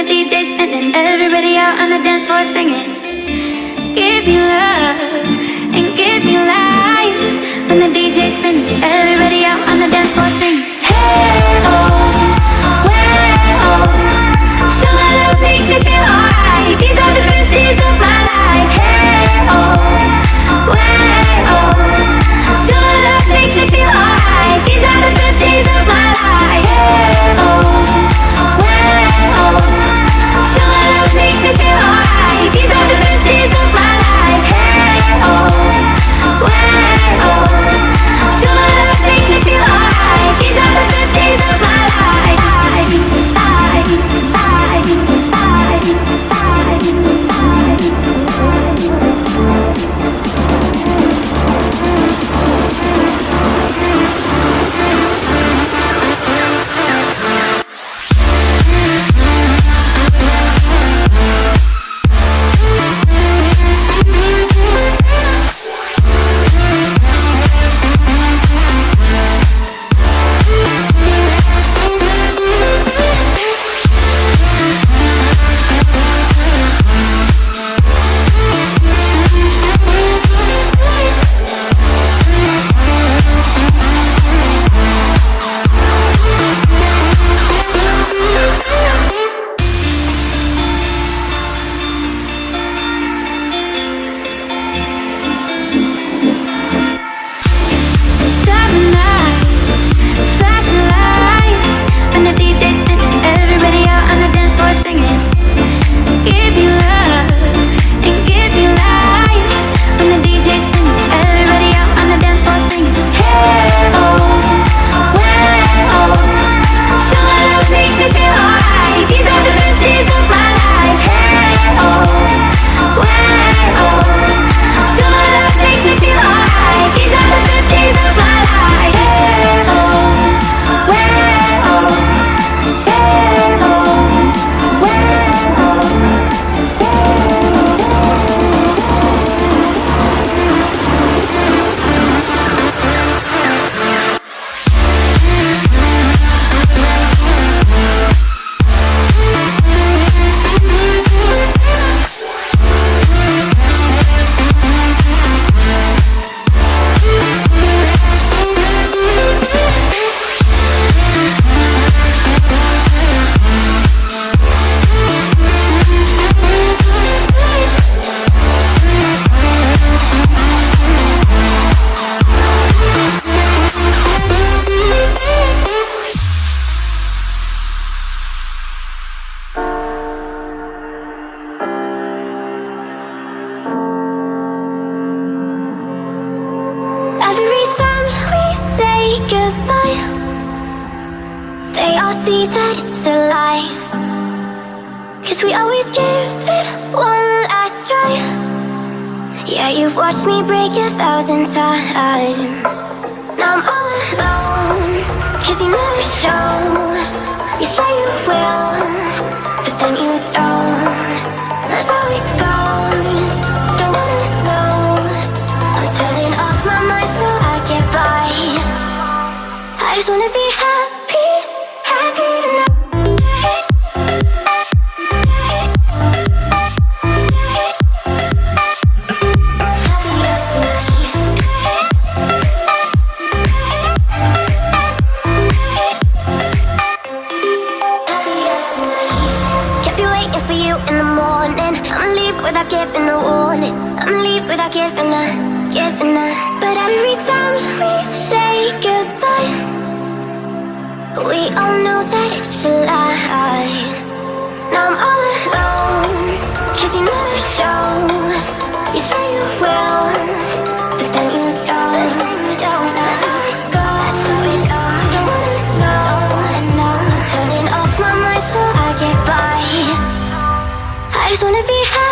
DJ spinning, everybody out on the dance floor singing. Give me love and give me life. When the DJ spinning, everybody out on the dance floor singing. Hey oh, way oh, summer love makes me feel alright. These are the best days of my life. Hey oh, way oh, summer love makes me feel alright. These are the best days of my life. Hey oh, way oh, summer love makes me feel alright. These are the best days of my life. Hey oh, way oh, summer love makes me feel alright. These are the best days of my life. I just wanna be happy.